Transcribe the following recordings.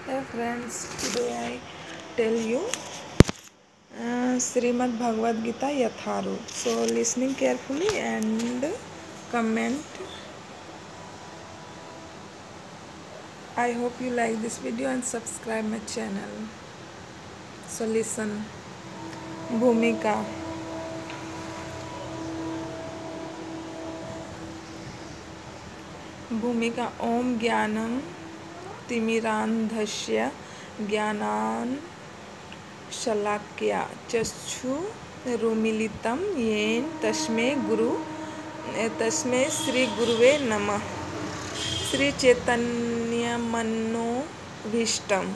Hey friends, today I tell you Srimad Bhagavad Gita Yatharu. So listening carefully and comment. I hope you like this video and subscribe my channel. So listen. भूमिका भूमिका ओम ज्ञानं तिमिरान्धस्य ज्ञानान् शलाकया चक्षुरुन्मीलितं येन तस्मै श्री गुरुवे नमः। श्री चैतन्यमनोभीष्टं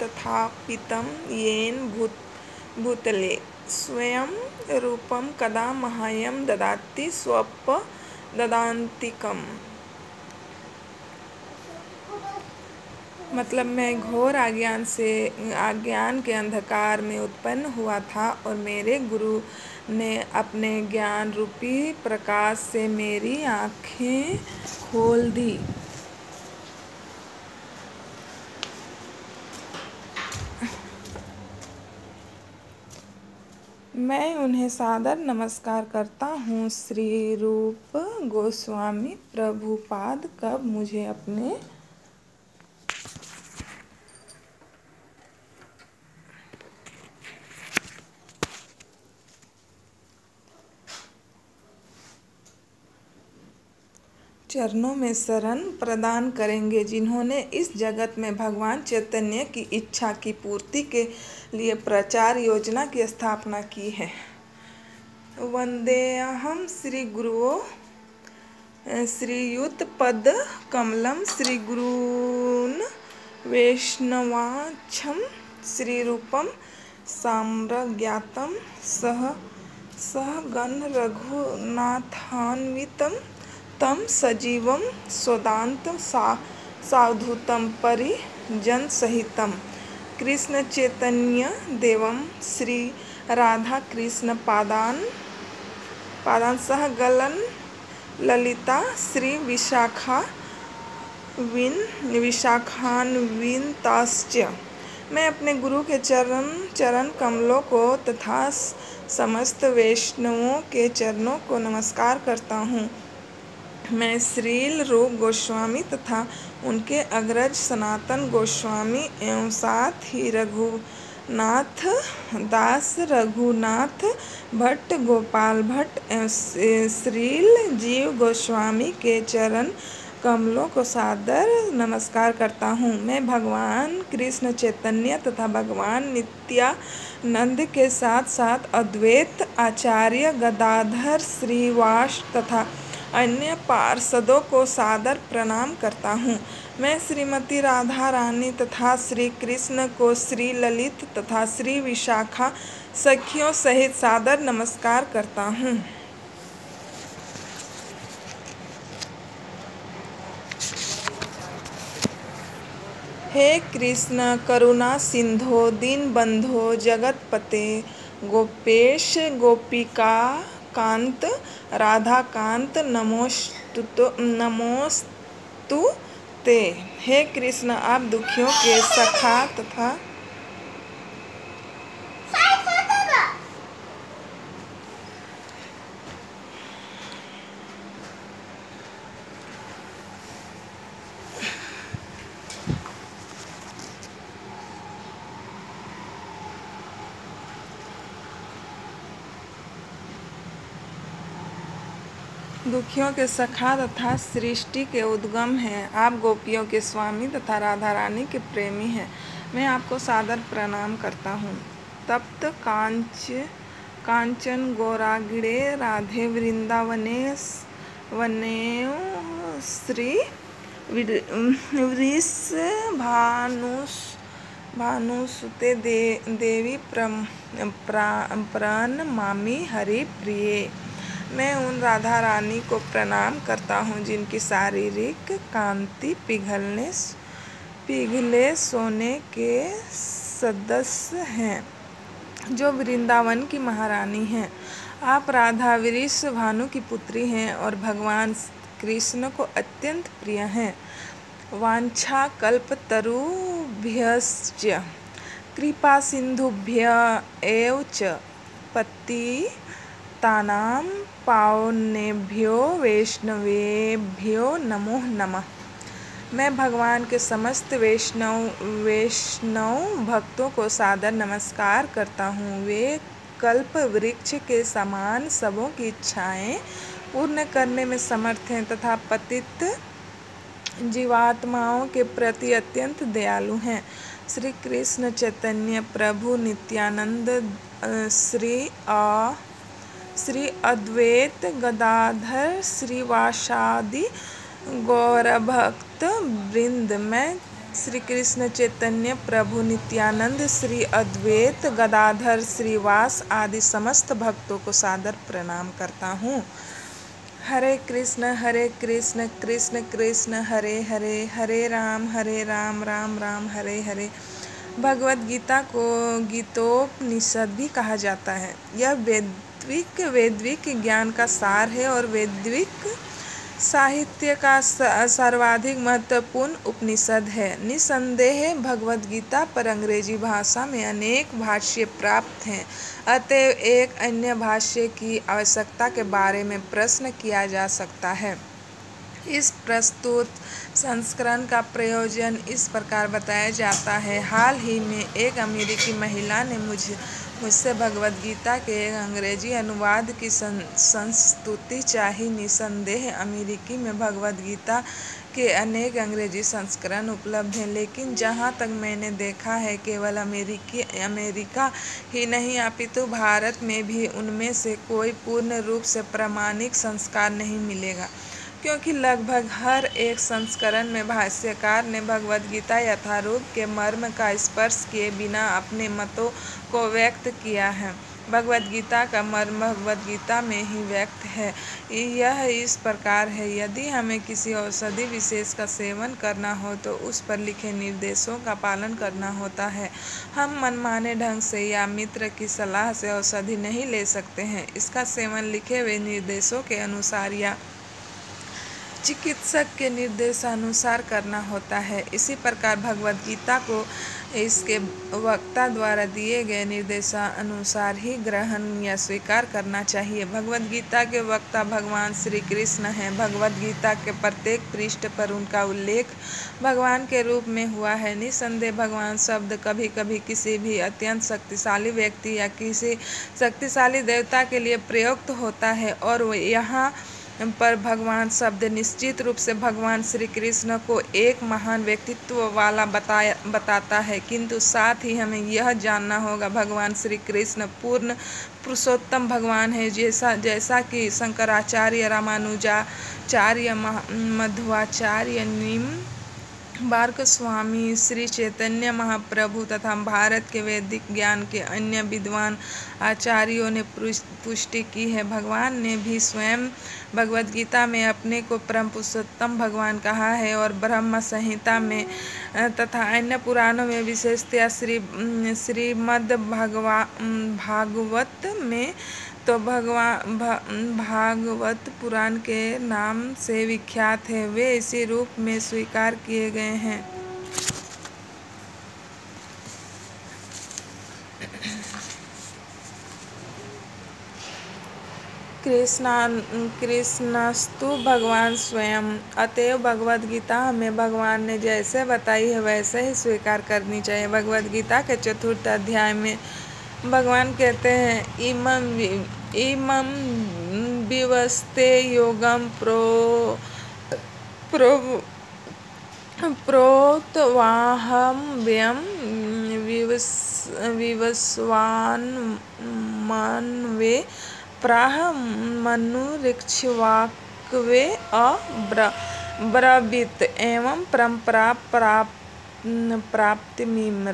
तथापितं येन भूतले स्वयं रूपं कदा मह्यं ददाति स्वपदान्तिकम्। मतलब मैं घोर अज्ञान के अंधकार में उत्पन्न हुआ था और मेरे गुरु ने अपने ज्ञान रूपी प्रकाश से मेरी आँखें खोल दी। मैं उन्हें सादर नमस्कार करता हूँ। श्री रूप गोस्वामी प्रभुपाद कब मुझे अपने चरणों में शरण प्रदान करेंगे, जिन्होंने इस जगत में भगवान चैतन्य की इच्छा की पूर्ति के लिए प्रचार योजना की स्थापना की है। वंदेऽहं श्री गुरुओ श्रीयुत पद कमलम श्री गुरून् वैष्णवांश्च श्री रूपम साम्राज्ञातं सहगण रघुनाथान्वितं तम सजीवं सौदान्तं सावधूतं परिजन सहितं कृष्ण चैतन्य देवं श्री राधा कृष्ण पादान सह गलन ललिता श्री विशाखान्विताश्च। मैं अपने गुरु के चरण कमलों को तथा समस्त वैष्णवों के चरणों को नमस्कार करता हूँ। मैं श्रील रूप गोस्वामी तथा उनके अग्रज सनातन गोस्वामी एवं साथ ही रघुनाथ दास, रघुनाथ भट्ट, गोपाल भट्ट एवं श्रील जीव गोस्वामी के चरण कमलों को सादर नमस्कार करता हूँ। मैं भगवान कृष्ण चैतन्य तथा भगवान नित्यानंद के साथ साथ अद्वैत आचार्य गदाधर श्रीवास तथा अन्य पार्षदों को सादर प्रणाम करता हूँ। मैं श्रीमती राधा रानी तथा श्री कृष्ण को श्री ललित तथा श्री विशाखा सखियों सहित सादर नमस्कार करता हूँ। हे कृष्ण करुणा सिंधो दीनबंधो जगतपते गोपेश गोपिका कांत राधाकांत नमोस्तु ते। हे कृष्ण आप दुखियों के सखा तथा सृष्टि के उद्गम हैं। आप गोपियों के स्वामी तथा राधा रानी के प्रेमी हैं। मैं आपको सादर प्रणाम करता हूँ। तप्त कांचन गौरांगिणे राधे वृंदावने श्री भानुसुते देवी प्रणमामि हरि प्रिये। मैं उन राधा रानी को प्रणाम करता हूँ जिनकी शारीरिक कांति पिघले सोने के सदस्य हैं, जो वृंदावन की महारानी हैं। आप राधा वृष भानु की पुत्री हैं और भगवान कृष्ण को अत्यंत प्रिय हैं। वाञ्छाकल्पतरुभ्यश्च कृपासिन्धुभ्य एव च पतितानां पावनेभ्यो वैष्णवेभ्यो नमो नमः। मैं भगवान के समस्त वैष्णव भक्तों को सादर नमस्कार करता हूँ। वे कल्प वृक्ष के समान सबों की इच्छाएं पूर्ण करने में समर्थ हैं तथा पतित जीवात्माओं के प्रति अत्यंत दयालु हैं। श्री कृष्ण चैतन्य प्रभु नित्यानंद श्री अद्वैत गदाधर श्रीवासादि गौरभक्त वृंद। मैं श्री कृष्ण चैतन्य प्रभु नित्यानंद श्री अद्वैत गदाधर श्रीवास आदि समस्त भक्तों को सादर प्रणाम करता हूँ। हरे कृष्ण कृष्ण कृष्ण हरे हरे, हरे राम राम राम हरे हरे। भगवद गीता को गीतोपनिषद भी कहा जाता है। यह वैदिक ज्ञान का सार है और वैदिक साहित्य का सर्वाधिक महत्वपूर्ण उपनिषद है। निसंदेह भगवद गीता पर अंग्रेजी भाषा में अनेक भाष्य प्राप्त हैं, अतएव एक अन्य भाष्य की आवश्यकता के बारे में प्रश्न किया जा सकता है। इस प्रस्तुत संस्करण का प्रयोजन इस प्रकार बताया जाता है। हाल ही में एक अमेरिकी महिला ने मुझसे भगवद गीता के एक अंग्रेजी अनुवाद की संस्तुति चाही। निसंदेह अमेरिकी में भगवद गीता के अनेक अंग्रेजी संस्करण उपलब्ध हैं, लेकिन जहाँ तक मैंने देखा है केवल अमेरिका ही नहीं अपितु भारत में भी उनमें से कोई पूर्ण रूप से प्रामाणिक संस्कार नहीं मिलेगा, क्योंकि लगभग हर एक संस्करण में भाष्यकार ने भगवद गीता यथारूप के मर्म का स्पर्श किए बिना अपने मतों को व्यक्त किया है। भगवद गीता का मर्म भगवद गीता में ही व्यक्त है। यह इस प्रकार है, यदि हमें किसी औषधि विशेष का सेवन करना हो तो उस पर लिखे निर्देशों का पालन करना होता है। हम मनमाने ढंग से या मित्र की सलाह से औषधि नहीं ले सकते हैं। इसका सेवन लिखे हुए निर्देशों के अनुसार या चिकित्सक के निर्देशानुसार करना होता है। इसी प्रकार भगवद गीता को इसके वक्ता द्वारा दिए गए निर्देशानुसार ही ग्रहण या स्वीकार करना चाहिए। भगवद गीता के वक्ता भगवान श्री कृष्ण हैं। भगवद गीता के प्रत्येक पृष्ठ पर उनका उल्लेख भगवान के रूप में हुआ है। निसंदेह भगवान शब्द कभी कभी किसी भी अत्यंत शक्तिशाली व्यक्ति या किसी शक्तिशाली देवता के लिए प्रयुक्त होता है, और यहाँ पर भगवान शब्द निश्चित रूप से भगवान श्री कृष्ण को एक महान व्यक्तित्व वाला बताता है। किंतु साथ ही हमें यह जानना होगा भगवान श्री कृष्ण पूर्ण पुरुषोत्तम भगवान है, जैसा कि शंकराचार्य, रामानुजाचार्य, मध्वाचार्य, बार्क स्वामी, श्री चैतन्य महाप्रभु तथा भारत के वैदिक ज्ञान के अन्य विद्वान आचार्यों ने पुष्टि की है। भगवान ने भी स्वयं भगवद गीता में अपने को परम पुरुषोत्तम भगवान कहा है, और ब्रह्म संहिता में तथा अन्य पुराणों में विशेषतया श्रीमद् भागवत में तो भागवत पुराण के नाम से विख्यात है। वे इसी रूप में स्वीकार किए गए हैं। कृष्णस्तु भगवान स्वयं, अतएव भगवद गीता हमें भगवान ने जैसे बताई है वैसे ही स्वीकार करनी चाहिए। भगवद गीता के 4th अध्याय में भगवान कहते हैं, इमं विवस्ते योगम प्रोतवाहं व्यं विवस्वान्मन्वे प्राह मनुरिक्ष्वाक्वे अब्रवीत् एवं परम्परा प्राप्तिमीं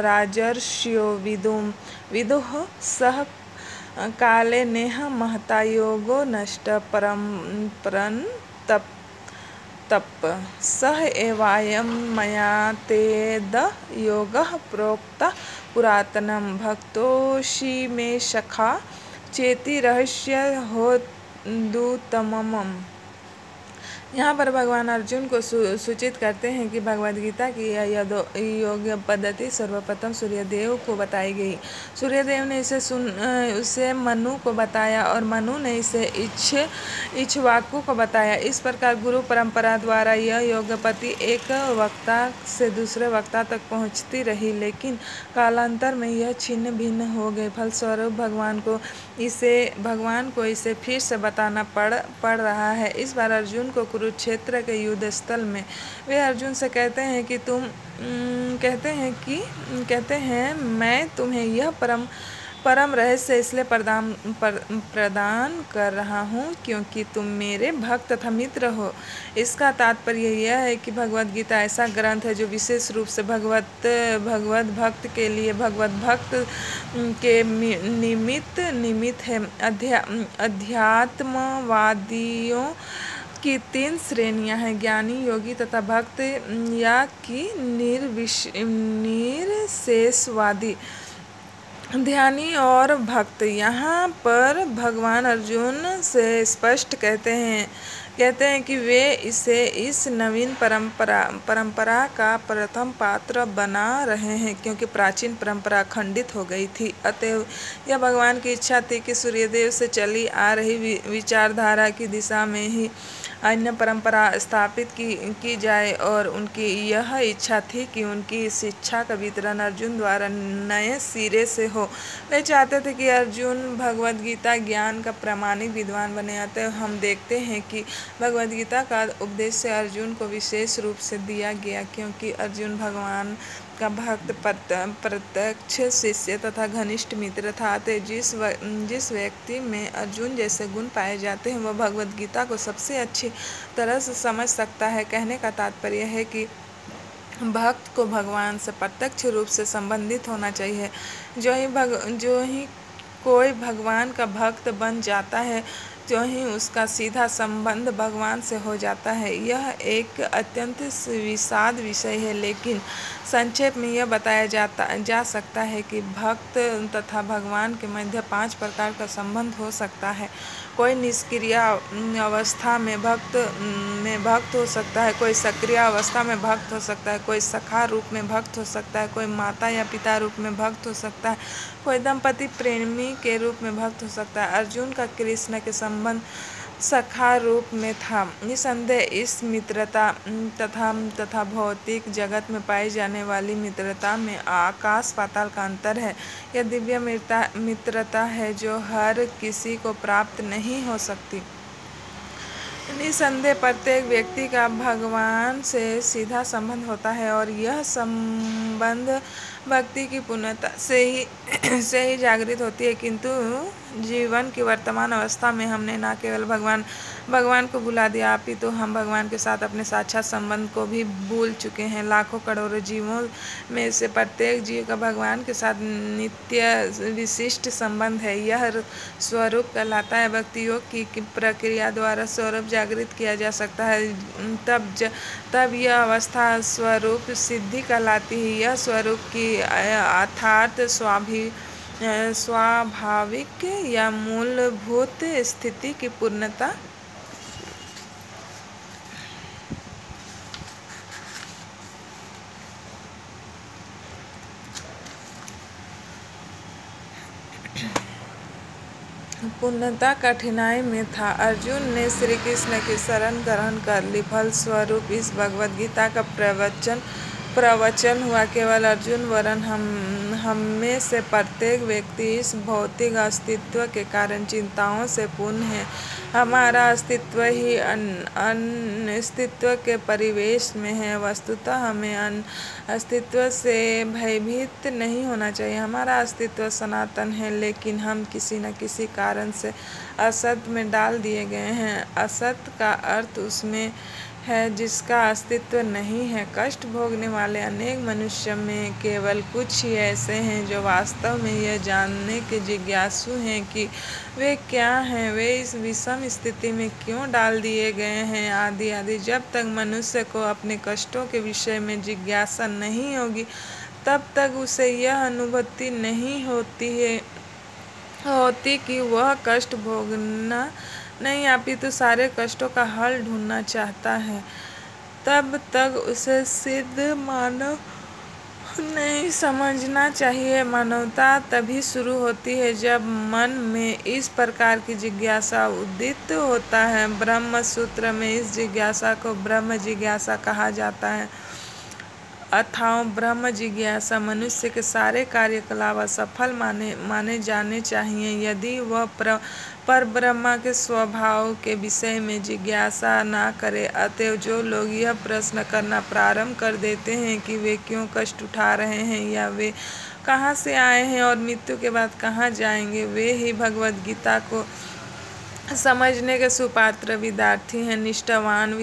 राजर्षयो विदुः सह काले नेह महता योगो नष्ट परं तप सह एवायं मया तेद योगः प्रोक्तः पुरातनं भक्तोषि मे सखा चेति रहस्य होदुत्तमम्। यहाँ पर भगवान अर्जुन को सूचित करते हैं कि भगवद गीता की यह योग पद्धति सर्वप्रथम सूर्यदेव को बताई गई। सूर्यदेव ने उसे मनु को बताया और मनु ने इसे इक्ष्वाकु को बताया। इस प्रकार गुरु परंपरा द्वारा यह योग पद्धति एक वक्ता से दूसरे वक्ता तक पहुँचती रही, लेकिन कालांतर में यह छिन्न भिन्न हो गई। फलस्वरूप भगवान को इसे फिर से बताना पड़ रहा है। इस बार अर्जुन को कुरुक्षेत्र के युद्ध स्थल में वे अर्जुन से कहते हैं मैं तुम्हें यह परम रहस्य इसलिए प्रदान कर रहा हूँ क्योंकि तुम मेरे भक्त तथा मित्र हो। इसका तात्पर्य यह है कि भगवद गीता ऐसा ग्रंथ है जो विशेष रूप से भगवत भक्त के लिए भगवत भक्त के निमित्त है। अध्यात्मवादियों की 3 श्रेणियां हैं, ज्ञानी, योगी तथा भक्त, या कि निर्विशेषवादी, ध्यानी और भक्त। यहाँ पर भगवान अर्जुन से स्पष्ट कहते हैं कि वे इसे इस नवीन परंपरा का प्रथम पात्र बना रहे हैं क्योंकि प्राचीन परंपरा खंडित हो गई थी। अतएव यह भगवान की इच्छा थी कि सूर्यदेव से चली आ रही विचारधारा की दिशा में ही अन्य परंपरा स्थापित की जाए और उनकी यह इच्छा थी कि उनकी शिक्षा का वितरण अर्जुन द्वारा नए सिरे से हो। वे चाहते थे कि अर्जुन भगवद गीता ज्ञान का प्रामाणिक विद्वान बने। अतः हम देखते हैं कि भगवद गीता का उपदेश अर्जुन को विशेष रूप से दिया गया क्योंकि अर्जुन भगवान का भक्त, प्रत्यक्ष शिष्य तथा घनिष्ठ मित्र था। अतः जिस व्यक्ति में अर्जुन जैसे गुण पाए जाते हैं वह भगवद गीता को सबसे अच्छी तरह से समझ सकता है। कहने का तात्पर्य है कि भक्त को भगवान से प्रत्यक्ष रूप से संबंधित होना चाहिए। जो ही कोई भगवान का भक्त बन जाता है तो ही उसका सीधा संबंध भगवान से हो जाता है। यह एक अत्यंत विषाद विषय है, लेकिन संक्षेप में यह बताया जा सकता है कि भक्त तथा भगवान के मध्य 5 प्रकार का संबंध हो सकता है। कोई निष्क्रिय अवस्था में भक्त हो सकता है, कोई सक्रिय अवस्था में भक्त हो सकता है, कोई सखा रूप में भक्त हो सकता है, कोई माता या पिता रूप में भक्त हो सकता है, कोई दंपति प्रेमी के रूप में भक्त हो सकता है। अर्जुन का कृष्ण के संबंध सखा रूप में था। निसंदेह इस मित्रता तथा भौतिक जगत में पाई जाने वाली मित्रता में आकाश पाताल का अंतर है। यह दिव्य मित्रता है जो हर किसी को प्राप्त नहीं हो सकती। निसंदेह प्रत्येक व्यक्ति का भगवान से सीधा संबंध होता है और यह संबंध भक्ति की पूर्णता से ही जागृत होती है, किंतु जीवन की वर्तमान अवस्था में हमने न केवल भगवान को भुला दिया, अपितु हम भगवान के साथ अपने साक्षात संबंध को भी भूल चुके हैं। लाखों करोड़ों जीवों में से प्रत्येक जीव का भगवान के साथ नित्य विशिष्ट संबंध है। यह स्वरूप कहलाता है। भक्ति योग की प्रक्रिया द्वारा स्वरूप जागृत किया जा सकता है। तब यह अवस्था स्वरूप सिद्धि कहलाती है। यह स्वरूप की अर्थात स्वाभाविक या मूलभूत स्थिति की पूर्णता कठिनाई में था। अर्जुन ने श्री कृष्ण की शरण ग्रहण कर ली। फलस्वरूप इस भगवद गीता का प्रवचन हुआ। केवल अर्जुन वरन हम में से प्रत्येक व्यक्ति इस भौतिक अस्तित्व के कारण चिंताओं से पूर्ण है। हमारा अस्तित्व ही अनिस्तित्व के परिवेश में है। वस्तुतः हमें अस्तित्व से भयभीत नहीं होना चाहिए। हमारा अस्तित्व सनातन है, लेकिन हम किसी न किसी कारण से असत में डाल दिए गए हैं। असत का अर्थ उसमें है जिसका अस्तित्व नहीं है। कष्ट भोगने वाले अनेक मनुष्य में केवल कुछ ही ऐसे हैं जो वास्तव में यह जानने के जिज्ञासु हैं कि वे क्या हैं, वे इस विषम स्थिति में क्यों डाल दिए गए हैं, आदि आदि। जब तक मनुष्य को अपने कष्टों के विषय में जिज्ञासा नहीं होगी, तब तक उसे यह अनुभूति नहीं होती कि वह कष्ट नहीं अपितु सारे कष्टों का हल ढूंढना चाहता है, तब तक उसे सिद्ध मानव नहीं समझना चाहिए। मानवता तभी शुरू होती है जब मन में इस प्रकार की जिज्ञासा उदित होता है। ब्रह्म सूत्र में इस जिज्ञासा को ब्रह्म जिज्ञासा कहा जाता है। अथाओ ब्रह्म जिज्ञासा मनुष्य के सारे कार्यकलाप असफल माने जाने चाहिए यदि वह पर ब्रह्मा के स्वभाव के विषय में जिज्ञासा ना करे। अतएव जो लोग यह प्रश्न करना प्रारंभ कर देते हैं कि वे क्यों कष्ट उठा रहे हैं या वे कहाँ से आए हैं और मृत्यु के बाद कहाँ जाएंगे, वे ही भगवद गीता को समझने के सुपात्र विद्यार्थी हैं। निष्ठावान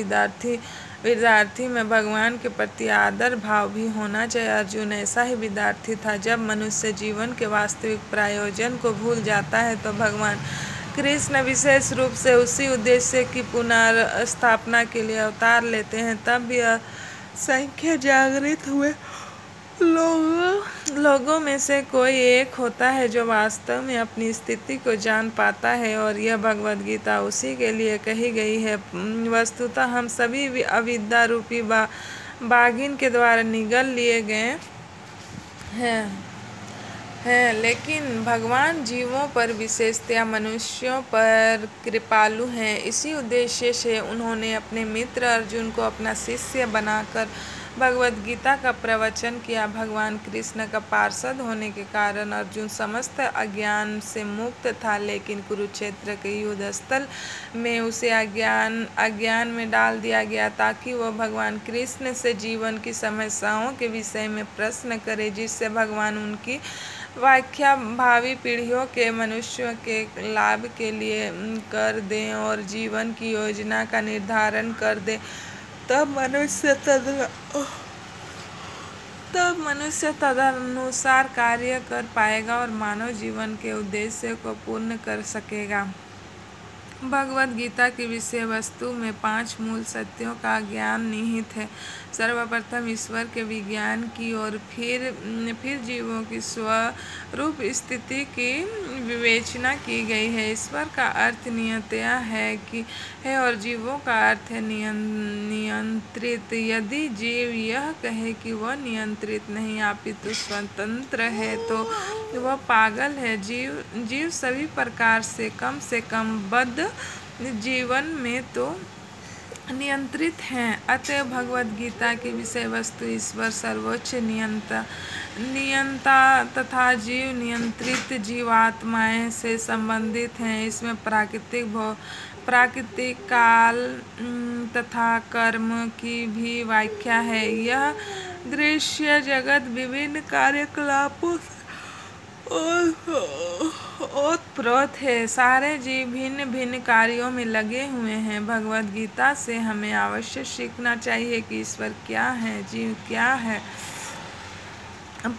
विद्यार्थी में भगवान के प्रति आदर भाव भी होना चाहिए। अर्जुन ऐसा ही विद्यार्थी था। जब मनुष्य जीवन के वास्तविक प्रयोजन को भूल जाता है तो भगवान कृष्ण विशेष रूप से उसी उद्देश्य की पुनर्स्थापना के लिए अवतार लेते हैं। तब भी असंख्य जागृत हुए लोगों में से कोई एक होता है जो वास्तव में अपनी स्थिति को जान पाता है और यह भगवद गीता उसी के लिए कही गई है। वस्तुतः हम सभी अविद्या रूपी बागिन के द्वारा निगल लिए गए हैं, लेकिन भगवान जीवों पर विशेषतया मनुष्यों पर कृपालु हैं। इसी उद्देश्य से उन्होंने अपने मित्र अर्जुन को अपना शिष्य बनाकर भगवद गीता का प्रवचन किया। भगवान कृष्ण का पार्षद होने के कारण अर्जुन समस्त अज्ञान से मुक्त था, लेकिन कुरुक्षेत्र के युद्ध स्थल में उसे अज्ञान में डाल दिया गया ताकि वह भगवान कृष्ण से जीवन की समस्याओं के विषय में प्रश्न करे, जिससे भगवान उनकी व्याख्या भावी पीढ़ियों के मनुष्यों के लाभ के लिए कर दें और जीवन की योजना का निर्धारण कर दें। तब मनुष्य तदनुसार कार्य कर पाएगा और मानव जीवन के उद्देश्य को पूर्ण कर सकेगा। भगवद गीता की विषय वस्तु में 5 मूल सत्यों का ज्ञान निहित है। सर्वप्रथम ईश्वर के विज्ञान की और फिर जीवों की स्वरूप स्थिति की विवेचना की गई है। ईश्वर का अर्थ नियंत्रण है और जीवों का अर्थ है नियंत्रित। यदि जीव यह कहे कि वह नियंत्रित नहीं अपितु स्वतंत्र है तो वह पागल है। जीव सभी प्रकार से कम बद्ध जीवन में तो नियंत्रित हैं। अतः भगवद गीता की विषय वस्तु ईश्वर सर्वोच्च नियंता तथा जीव नियंत्रित जीवात्माएं से संबंधित हैं। इसमें प्राकृतिक काल तथा कर्म की भी व्याख्या है। यह दृश्य जगत विभिन्न कार्यकलापों ओतप्रोत है। सारे जीव भिन्न भिन्न कार्यों में लगे हुए हैं। भगवद गीता से हमें अवश्य सीखना चाहिए कि ईश्वर क्या है, जीव क्या है,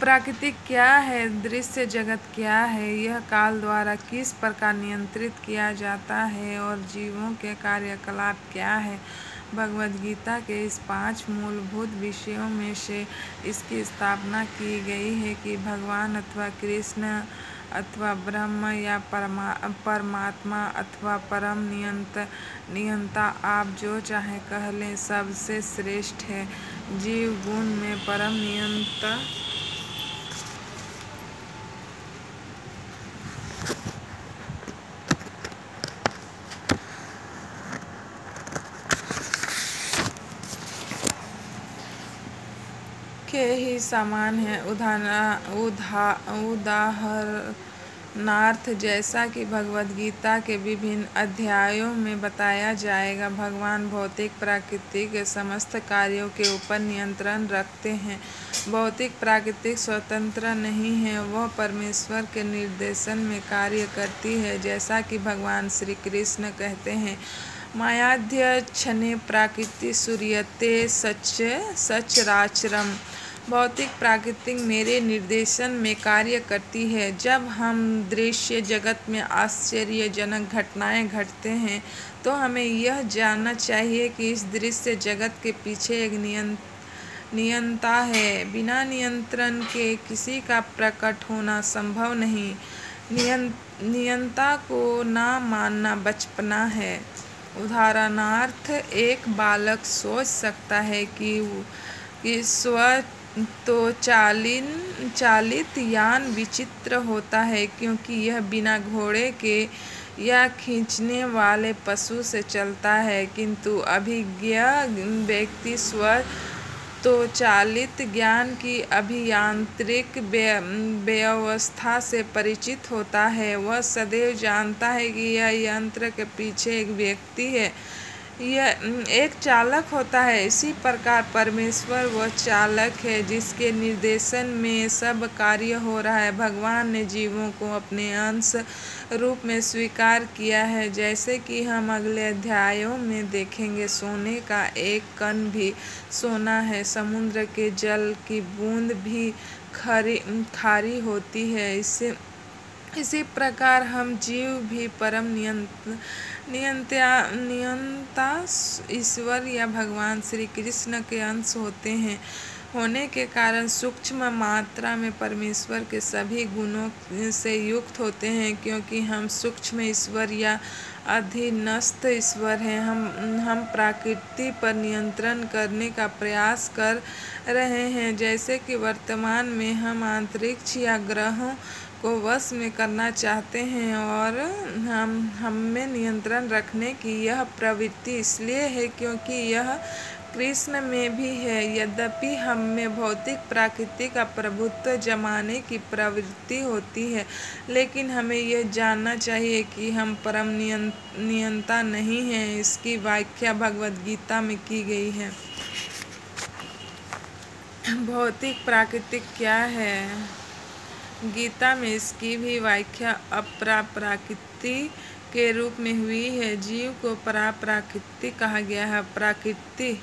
प्राकृतिक क्या है, दृश्य जगत क्या है, यह काल द्वारा किस प्रकार नियंत्रित किया जाता है और जीवों के कार्यकलाप क्या है। भगवद गीता के इस 5 मूलभूत विषयों में से इसकी स्थापना की गई है कि भगवान अथवा कृष्ण अथवा ब्रह्म या परमात्मा अथवा परम नियंता, आप जो चाहे कह लें, सबसे श्रेष्ठ है। जीव गुण में परम नियंता के ही समान है। उदाहरणार्थ जैसा कि भगवद गीता के विभिन्न अध्यायों में बताया जाएगा, भगवान भौतिक प्राकृतिक समस्त कार्यों के ऊपर नियंत्रण रखते हैं। भौतिक प्राकृतिक स्वतंत्र नहीं है, वह परमेश्वर के निर्देशन में कार्य करती है। जैसा कि भगवान श्री कृष्ण कहते हैं, मायाध्यक्षणे प्रकृति सूर्यते सचराचरम। भौतिक प्राकृतिक मेरे निर्देशन में कार्य करती है। जब हम दृश्य जगत में आश्चर्यजनक घटनाएं घटते हैं तो हमें यह जानना चाहिए कि इस दृश्य जगत के पीछे एक नियंता है। बिना नियंत्रण के किसी का प्रकट होना संभव नहीं। नियंता को ना मानना बचपना है। उदाहरणार्थ, एक बालक सोच सकता है कि चालित यान विचित्र होता है क्योंकि यह बिना घोड़े के या खींचने वाले पशु से चलता है, किंतु अभिज्ञ व्यक्ति चालित ज्ञान की अभियांत्रिक व्यवस्था से परिचित होता है। वह सदैव जानता है कि यह यंत्र के पीछे एक व्यक्ति है, यह एक चालक होता है। इसी प्रकार परमेश्वर वह चालक है जिसके निर्देशन में सब कार्य हो रहा है। भगवान ने जीवों को अपने अंश रूप में स्वीकार किया है। जैसे कि हम अगले अध्यायों में देखेंगे, सोने का एक कण भी सोना है, समुद्र के जल की बूंद भी खारी होती है। इसी प्रकार हम जीव भी परम नियंता ईश्वर या भगवान श्री कृष्ण के अंश होने के कारण सूक्ष्म मात्रा में परमेश्वर के सभी गुणों से युक्त होते हैं। क्योंकि हम सूक्ष्म ईश्वर या अधीनस्थ ईश्वर हैं, हम प्रकृति पर नियंत्रण करने का प्रयास कर रहे हैं। जैसे कि वर्तमान में हम अंतरिक्ष या ग्रहों को वश में करना चाहते हैं, और हम में नियंत्रण रखने की यह प्रवृत्ति इसलिए है क्योंकि यह कृष्ण में भी है। यद्यपि हम में भौतिक प्रकृति का प्रभुत्व जमाने की प्रवृत्ति होती है, लेकिन हमें यह जानना चाहिए कि हम परम नियंता नहीं हैं। इसकी व्याख्या भगवद गीता में की गई है। भौतिक प्रकृति क्या है? गीता में इसकी भी व्याख्या अपरा प्रकृति के रूप में हुई है। जीव को परा प्रकृति कहा गया है। प्रकृति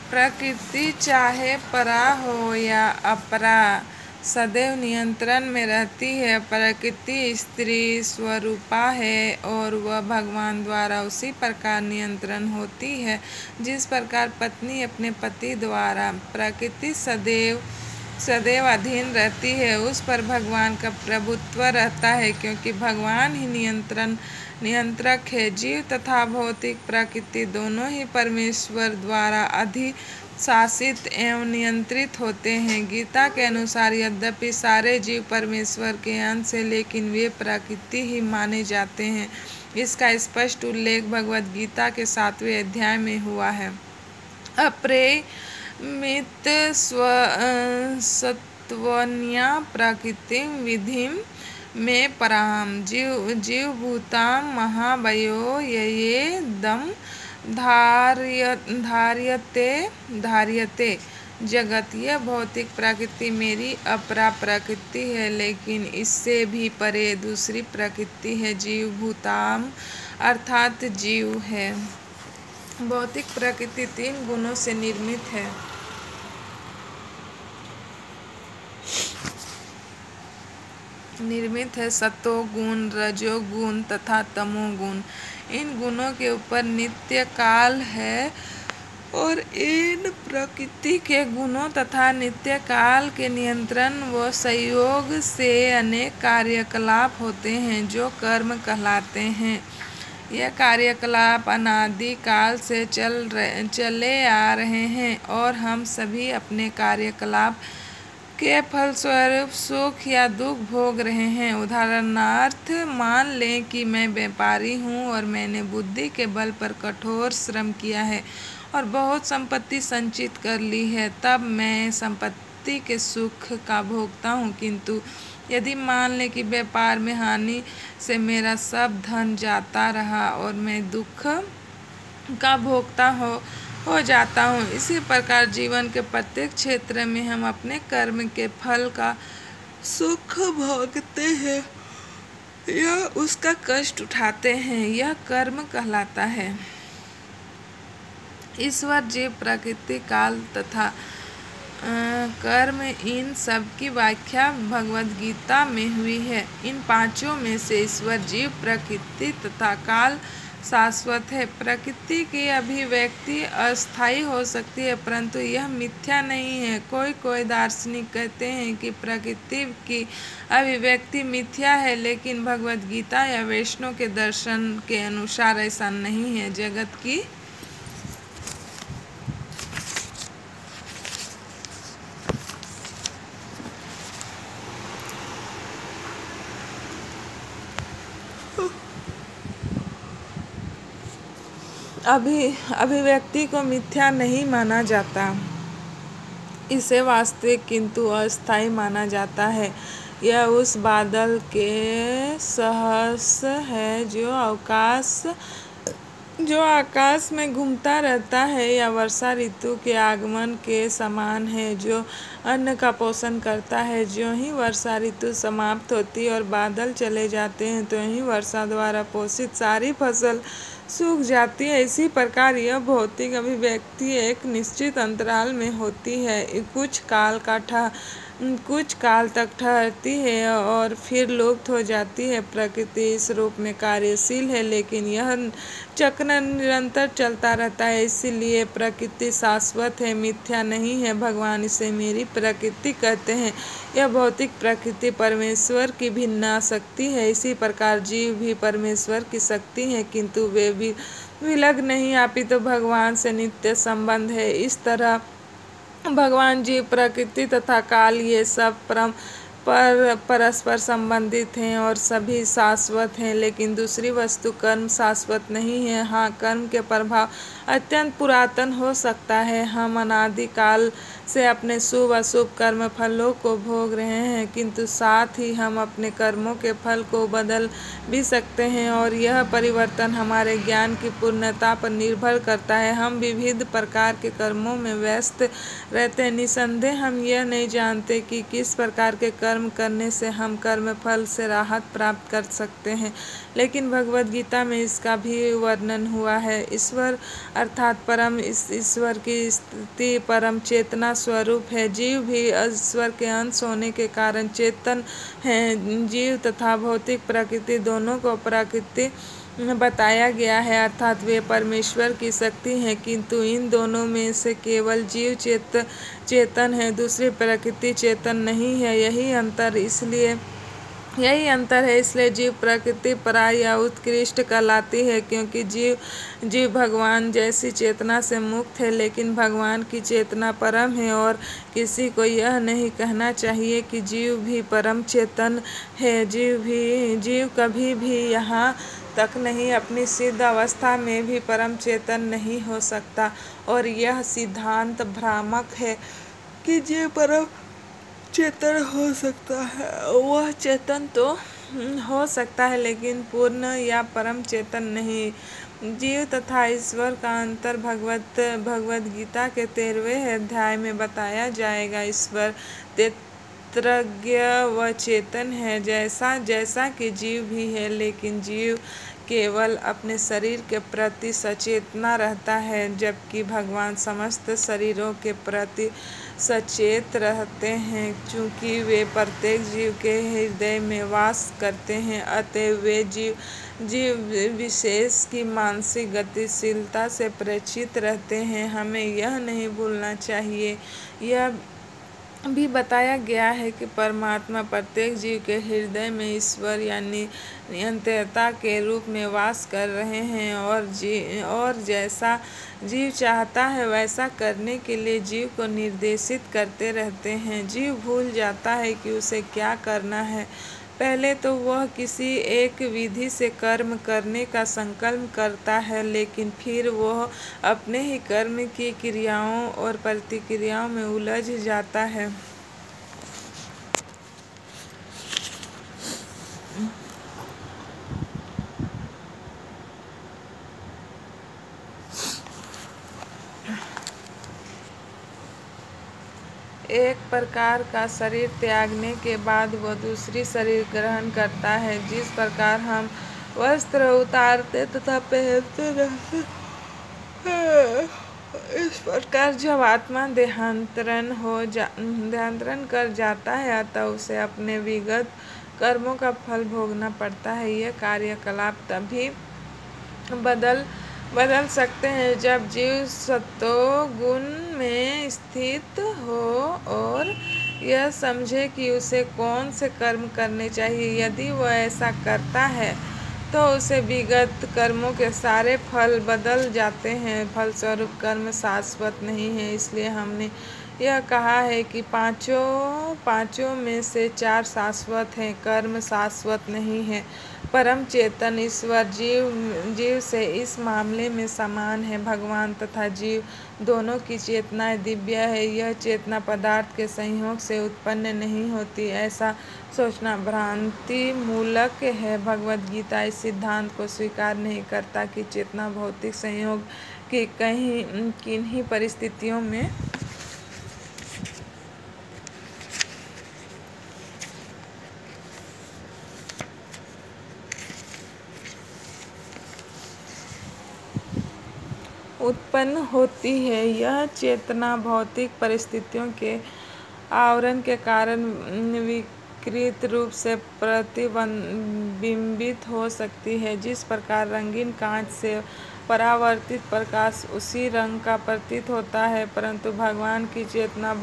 प्रकृति चाहे परा हो या अपरा, सदैव नियंत्रण में रहती है। प्रकृति स्त्री स्वरूपा है और वह भगवान द्वारा उसी प्रकार नियंत्रण होती है जिस प्रकार पत्नी अपने पति द्वारा। प्रकृति सदैव अधीन रहती है, उस पर भगवान का प्रभुत्व रहता है क्योंकि भगवान ही नियंत्रक है। जीव तथा भौतिक प्रकृति दोनों ही परमेश्वर द्वारा अधिशासित एवं नियंत्रित होते हैं। गीता के अनुसार यद्यपि सारे जीव परमेश्वर के अंश हैं, लेकिन वे प्रकृति ही माने जाते हैं। इसका स्पष्ट उल्लेख भगवद गीता के 7वें अध्याय में हुआ है। अप्रेमित सत्वन्या प्रकृति विधि में पराम जीवभूतां महाबयो ये दम धार्यते जगत। यह भौतिक प्रकृति मेरी अपरा प्रकृति है, लेकिन इससे भी परे दूसरी प्रकृति है, जीवभूताम अर्थात जीव है। भौतिक प्रकृति 3 गुणों से निर्मित है। सतोगुण, रजोगुण तथा तमोगुण। इन गुणों के ऊपर नित्य काल है और इन प्रकृति के गुणों तथा नित्य काल के नियंत्रण व संयोग से अनेक कार्यकलाप होते हैं जो कर्म कहलाते हैं। यह कार्यकलाप अनादि काल से चले आ रहे हैं और हम सभी अपने कार्यकलाप के फलस्वरूप सुख या दुख भोग रहे हैं। उदाहरणार्थ, मान लें कि मैं व्यापारी हूँ और मैंने बुद्धि के बल पर कठोर श्रम किया है और बहुत संपत्ति संचित कर ली है, तब मैं संपत्ति के सुख का भोगता हूँ। किंतु यदि मान लें कि व्यापार में हानि से मेरा सब धन जाता रहा और मैं दुख का भोगता हो जाता हूँ। इसी प्रकार जीवन के प्रत्येक क्षेत्र में हम अपने कर्म के फल का सुख भोगते हैं। यह उसका कष्ट उठाते हैं, यह कर्म कहलाता है। ईश्वर, जीव, प्रकृति, काल तथा कर्म, इन सब की व्याख्या भगवद गीता में हुई है। इन पांचों में से ईश्वर, जीव, प्रकृति तथा काल शाश्वत है। प्रकृति की अभिव्यक्ति अस्थायी हो सकती है, परंतु यह मिथ्या नहीं है। कोई दार्शनिक कहते हैं कि प्रकृति की अभिव्यक्ति मिथ्या है, लेकिन भगवद गीता या वैष्णव के दर्शन के अनुसार ऐसा नहीं है। जगत की अभिव्यक्ति को मिथ्या नहीं माना जाता, इसे वास्तविक किंतु अस्थायी माना जाता है। यह उस बादल के सहस है जो आकाश में घूमता रहता है, या वर्षा ऋतु के आगमन के समान है जो अन्न का पोषण करता है। ज्यों ही वर्षा ऋतु समाप्त होती और बादल चले जाते हैं, त्यों ही वर्षा द्वारा पोषित सारी फसल सूख जाती है। इसी प्रकार यह भौतिक अभिव्यक्ति एक निश्चित अंतराल में होती है, कुछ काल तक ठहरती है और फिर लुप्त हो जाती है। प्रकृति इस रूप में कार्यशील है, लेकिन यह चक्र निरंतर चलता रहता है, इसलिए प्रकृति शाश्वत है, मिथ्या नहीं है। भगवान इसे मेरी प्रकृति कहते हैं। यह भौतिक प्रकृति परमेश्वर की भिन्ना शक्ति है। इसी प्रकार जीव भी परमेश्वर की शक्ति है, किंतु वे भी विलग नहीं, अपितु भगवान से नित्य संबंध है। इस तरह भगवान, जीव, प्रकृति तथा काल ये सब परस्पर संबंधित हैं और सभी शाश्वत हैं, लेकिन दूसरी वस्तु कर्म शाश्वत नहीं है। हाँ, कर्म के प्रभाव अत्यंत पुरातन हो सकता है। हम अनादिकाल से अपने शुभ अशुभ कर्म फलों को भोग रहे हैं, किंतु साथ ही हम अपने कर्मों के फल को बदल भी सकते हैं, और यह परिवर्तन हमारे ज्ञान की पूर्णता पर निर्भर करता है। हम विविध प्रकार के कर्मों में व्यस्त रहते हैं। निसंदेह हम यह नहीं जानते कि किस प्रकार के कर्म करने से हम कर्म फल से राहत प्राप्त कर सकते हैं, लेकिन भगवद गीता में इसका भी वर्णन हुआ है। ईश्वर अर्थात परम ईश्वर की स्थिति परम चेतना स्वरूप है। जीव भी ईश्वर के अंश होने के कारण चेतन हैं। जीव तथा भौतिक प्रकृति दोनों को प्रकृति बताया गया है, अर्थात वे परमेश्वर की शक्ति हैं, किंतु इन दोनों में से केवल जीव चेतन है, दूसरी प्रकृति चेतन नहीं है। यही अंतर है, इसलिए जीव प्रकृति पराई या उत्कृष्ट कहलाती है, क्योंकि जीव भगवान जैसी चेतना से मुक्त है, लेकिन भगवान की चेतना परम है। और किसी को यह नहीं कहना चाहिए कि जीव भी परम चेतन है। जीव कभी भी यहाँ तक नहीं, अपनी सिद्ध अवस्था में भी परम चेतन नहीं हो सकता, और यह सिद्धांत भ्रामक है कि जीव परम चेतन हो सकता है। वह चेतन तो हो सकता है, लेकिन पूर्ण या परम चेतन नहीं। जीव तथा ईश्वर का अंतर भगवद गीता के 13वें अध्याय में बताया जाएगा। ईश्वर तैत्रज्ञ व चेतन है, जैसा कि जीव भी है, लेकिन जीव केवल अपने शरीर के प्रति सचेतना रहता है, जबकि भगवान समस्त शरीरों के प्रति सचेत रहते हैं। चूँकि वे प्रत्येक जीव के हृदय में वास करते हैं, अतएव वे जीव विशेष की मानसिक गतिशीलता से परिचित रहते हैं। हमें यह नहीं भूलना चाहिए। यह भी बताया गया है कि परमात्मा प्रत्येक जीव के हृदय में ईश्वर यानी नियंत्रता के रूप में वास कर रहे हैं, और जैसा जीव चाहता है वैसा करने के लिए जीव को निर्देशित करते रहते हैं। जीव भूल जाता है कि उसे क्या करना है। पहले तो वह किसी एक विधि से कर्म करने का संकल्प करता है, लेकिन फिर वह अपने ही कर्म की क्रियाओं और प्रतिक्रियाओं में उलझ जाता है। एक प्रकार का शरीर त्यागने के बाद वह दूसरी शरीर ग्रहण करता है। जिस प्रकार हम वस्त्र उतारते तथा पहनते रहते हैं, इस प्रकार जब आत्मा देहांतरण कर जाता है अतः उसे अपने विगत कर्मों का फल भोगना पड़ता है। यह कार्यकलाप तभी बदल सकते हैं जब जीव सत्वगुण में स्थित हो और यह समझे कि उसे कौन से कर्म करने चाहिए। यदि वह ऐसा करता है तो उसे विगत कर्मों के सारे फल बदल जाते हैं। फलस्वरूप कर्म शाश्वत नहीं है। इसलिए हमने यह कहा है कि पांचों में से 4 शाश्वत हैं, कर्म शाश्वत नहीं है। परम चेतन ईश्वर जीव से इस मामले में समान है। भगवान तथा जीव दोनों की चेतनाएं दिव्य है। यह चेतना पदार्थ के संयोग से उत्पन्न नहीं होती, ऐसा सोचना भ्रांति मूलक है। भगवद गीता इस सिद्धांत को स्वीकार नहीं करता कि चेतना भौतिक संयोग की किन्हीं परिस्थितियों में उत्पन्न होती है। यह चेतना भौतिक परिस्थितियों के आवरण के कारण विकृत रूप से प्रतिबिंबित हो सकती है। जिस प्रकार रंगीन कांच से परावर्तित प्रकाश उसी रंग का प्रतीत होता है, परंतु भगवान की चेतना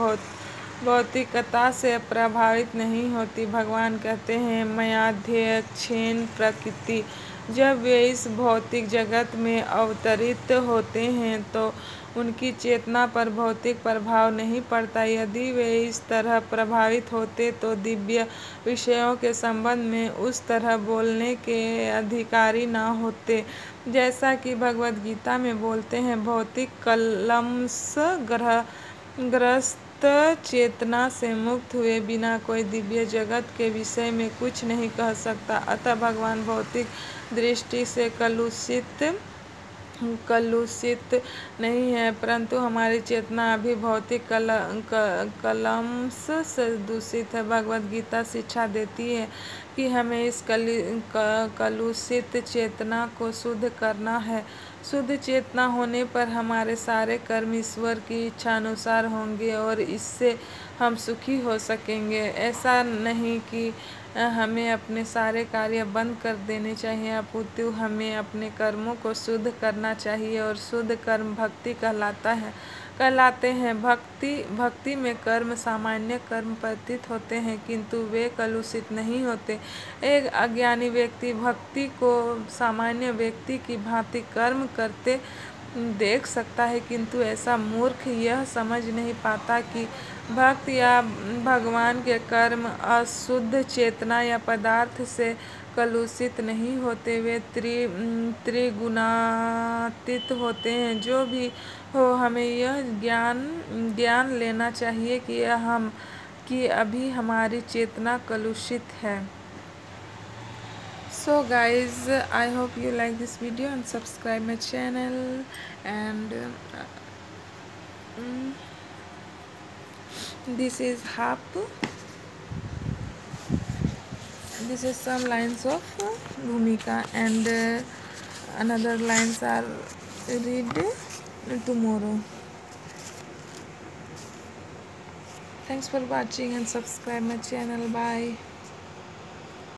भौतिकता से प्रभावित नहीं होती। भगवान कहते हैं, मयाध्यक्षेण प्रकृति। जब वे इस भौतिक जगत में अवतरित होते हैं तो उनकी चेतना पर भौतिक प्रभाव नहीं पड़ता। यदि वे इस तरह प्रभावित होते तो दिव्य विषयों के संबंध में उस तरह बोलने के अधिकारी न होते। जैसा कि भगवद गीता में बोलते हैं, भौतिक कलंश ग्रस्त चेतना से मुक्त हुए बिना कोई दिव्य जगत के विषय में कुछ नहीं कह सकता। अतः भगवान भौतिक दृष्टि से कलुषित नहीं है, परंतु हमारी चेतना अभी भौतिक कलंश से दूषित है। भगवद गीता शिक्षा देती है कि हमें इस कलुषित चेतना को शुद्ध करना है। शुद्ध चेतना होने पर हमारे सारे कर्म ईश्वर की इच्छा अनुसार होंगे और इससे हम सुखी हो सकेंगे। ऐसा नहीं कि हमें अपने सारे कार्य बंद कर देने चाहिए, अपितु हमें अपने कर्मों को शुद्ध करना चाहिए और शुद्ध कर्म भक्ति कहलाते हैं। भक्ति में कर्म सामान्य कर्म प्रतीत होते हैं, किंतु वे कलुषित नहीं होते। एक अज्ञानी व्यक्ति भक्ति को सामान्य व्यक्ति की भांति कर्म करते देख सकता है, किंतु ऐसा मूर्ख यह समझ नहीं पाता कि भक्त या भगवान के कर्म अशुद्ध चेतना या पदार्थ से कलुषित नहीं होते। वे त्रिगुणातीत होते हैं। जो भी हो, हमें यह ज्ञान लेना चाहिए कि अभी हमारी चेतना कलुषित है। So guys, I hope you like this video and subscribe my channel, and this is some lines of Bhumika, and another lines are read tomorrow. Thanks for watching and subscribe my channel. Bye.